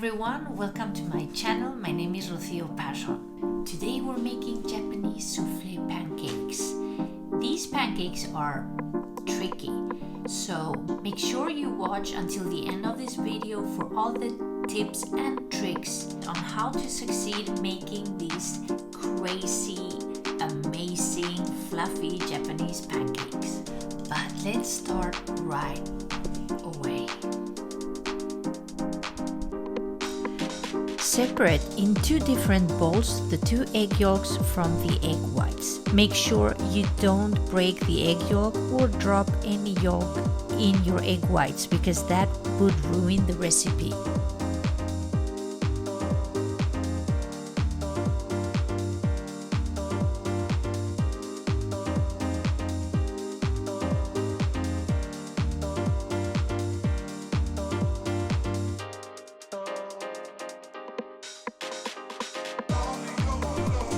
everyone, welcome to my channel. My name is Patron. Today we're making Japanese souffle pancakes. These pancakes are tricky, so make sure you watch until the end of this video for all the tips and tricks on how to succeed making these crazy, amazing, fluffy Japanese pancakes. But let's start right away. Separate in two different bowls the two egg yolks from the egg whites. Make sure you don't break the egg yolk or drop any yolk in your egg whites because that would ruin the recipe.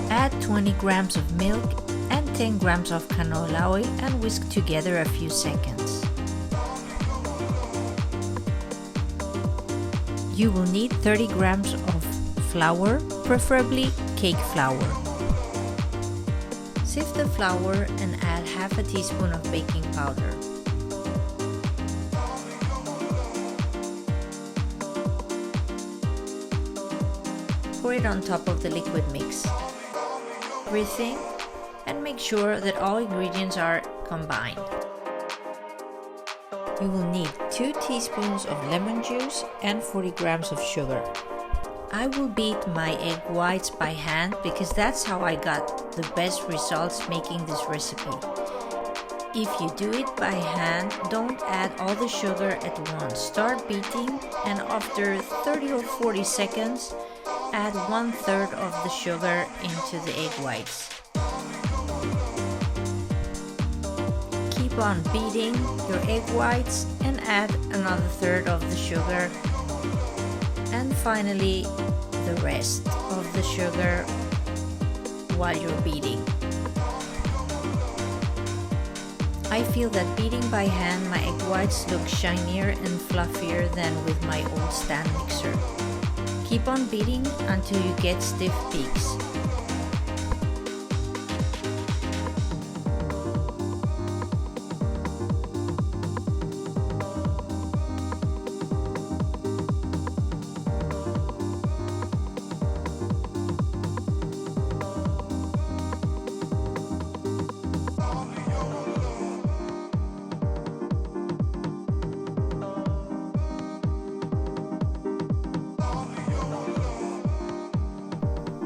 Add 20 grams of milk and 10 grams of canola oil and whisk together a few seconds. You will need 30 grams of flour, preferably cake flour. Sift the flour and add half a teaspoon of baking powder. Pour it on top of the liquid mix. Everything and make sure that all ingredients are combined. You will need 2 teaspoons of lemon juice and 40 grams of sugar. I will beat my egg whites by hand because that's how I got the best results making this recipe. If you do it by hand, don't add all the sugar at once. Start beating and after 30 or 40 seconds, add 1/3 of the sugar into the egg whites. Keep on beating your egg whites and add another 1/3 of the sugar. And finally, the rest of the sugar while you're beating. I feel that beating by hand, my egg whites look shinier and fluffier than with my old stand mixer. Keep on beating until you get stiff peaks.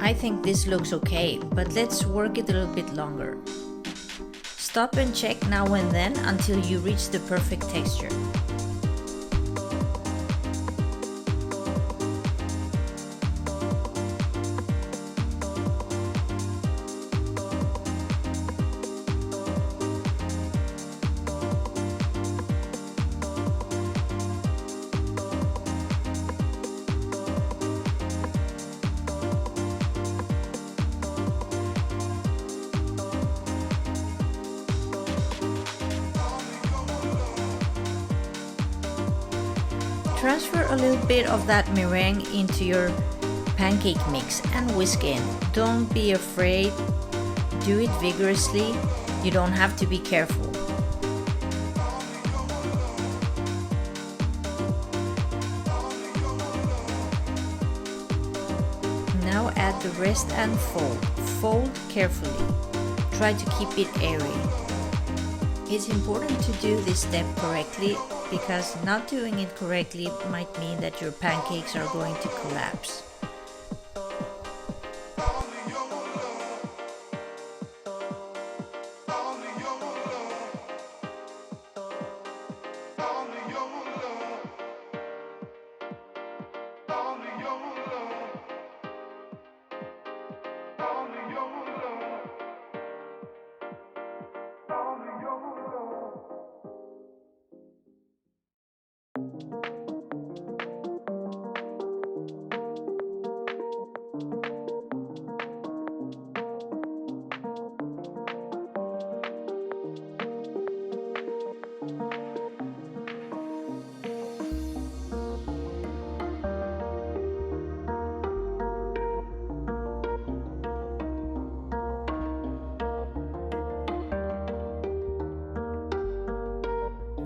I think this looks okay, but let's work it a little bit longer. Stop and check now and then until you reach the perfect texture. Transfer a little bit of that meringue into your pancake mix and whisk in. Don't be afraid. Do it vigorously. You don't have to be careful. Now add the rest and fold. Fold carefully. Try to keep it airy. It's important to do this step correctly because not doing it correctly might mean that your pancakes are going to collapse.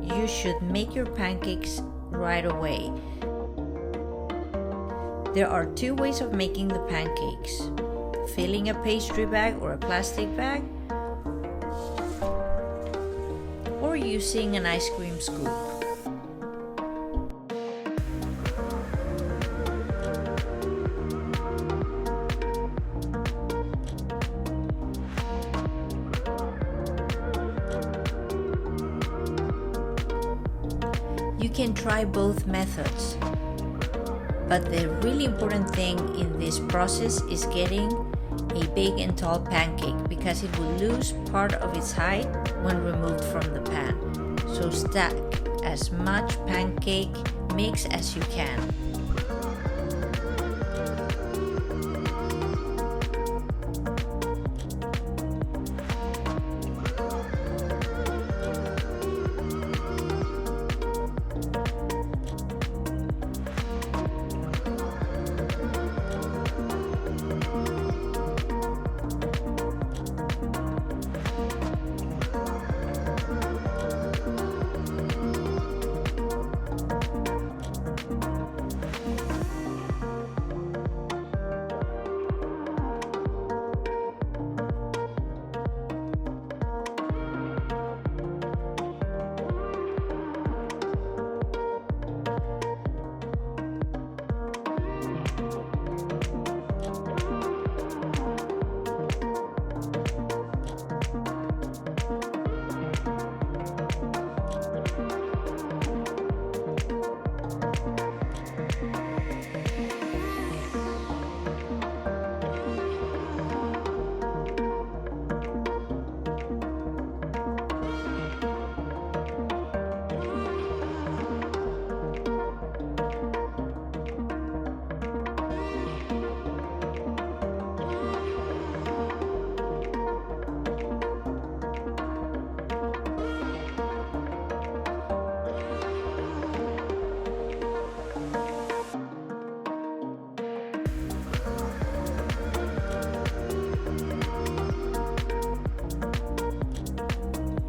you should make your pancakes right away. There are two ways of making the pancakes: filling a pastry bag or a plastic bag, or using an ice cream scoop. You can try both methods, but the really important thing in this process is getting a big and tall pancake, because it will lose part of its height when removed from the pan. So stack as much pancake mix as you can.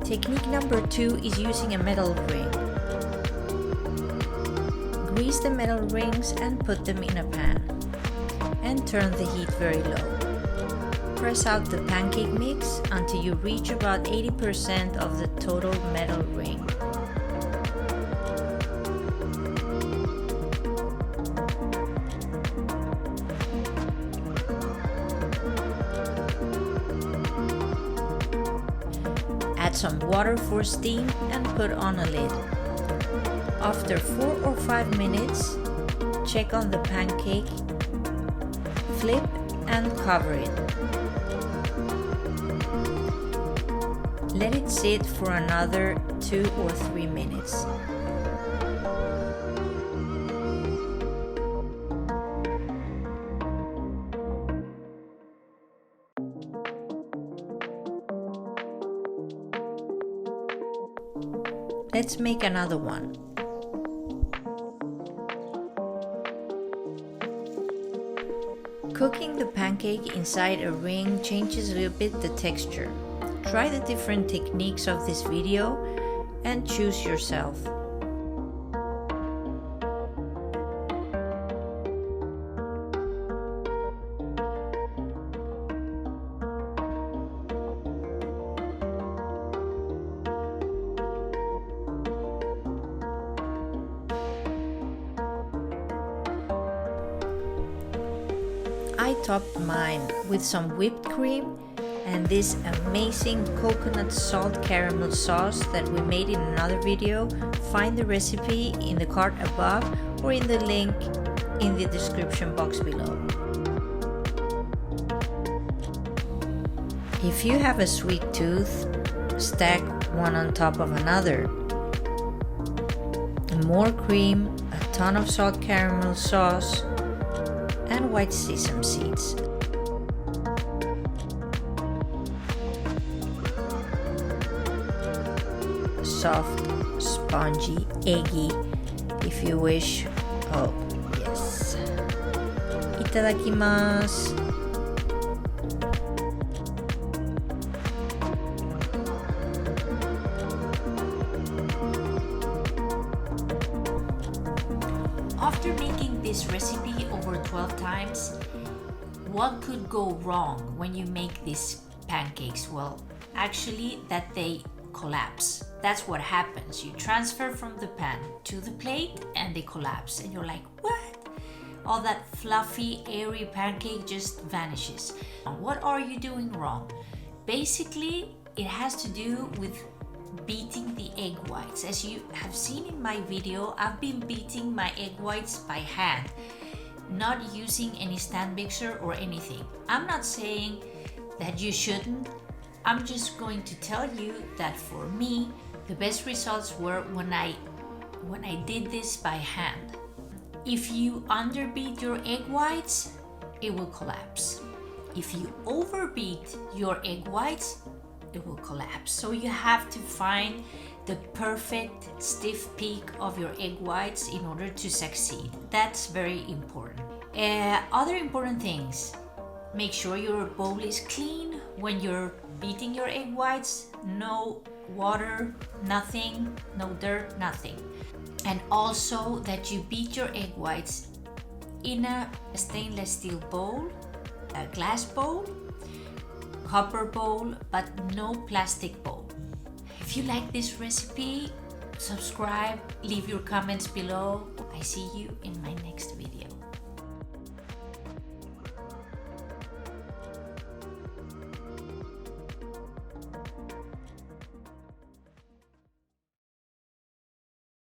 Technique number 2 is using a metal ring. Grease the metal rings and put them in a pan, and turn the heat very low. Press out the pancake mix until you reach about 80% of the total metal ring. Add some water for steam and put on a lid. After 4 or 5 minutes, check on the pancake, flip and cover it. Let it sit for another 2 or 3 minutes. Let's make another one. Cooking the pancake inside a ring changes a little bit the texture. Try the different techniques of this video and choose yourself. I topped mine with some whipped cream and this amazing coconut salt caramel sauce that we made in another video. Find the recipe in the card above or in the link in the description box below. If you have a sweet tooth, stack one on top of another. More cream, a ton of salt caramel sauce, and white sesame seeds. Soft, spongy, eggy, if you wish. Oh, yes. Itadakimasu. After making this recipe over 12 times, what could go wrong when you make these pancakes? Well, actually that they collapse. That's what happens. You transfer from the pan to the plate and they collapse. And you're like, what? All that fluffy, airy pancake just vanishes. What are you doing wrong? Basically, it has to do with beating the egg whites. As you have seen in my video, I've been beating my egg whites by hand, not using any stand mixer or anything. I'm not saying that you shouldn't. I'm just going to tell you that for me, the best results were when I did this by hand. If you underbeat your egg whites, it will collapse. If you overbeat your egg whites, it will collapse. So you have to find the perfect stiff peak of your egg whites in order to succeed. That's very important. Other important things: make sure your bowl is clean when you're beating your egg whites. No water, nothing, no dirt, nothing. And also that you beat your egg whites in a stainless steel bowl, a glass bowl, copper bowl, but no plastic bowl. If you like this recipe, subscribe, leave your comments below. I see you in my next video.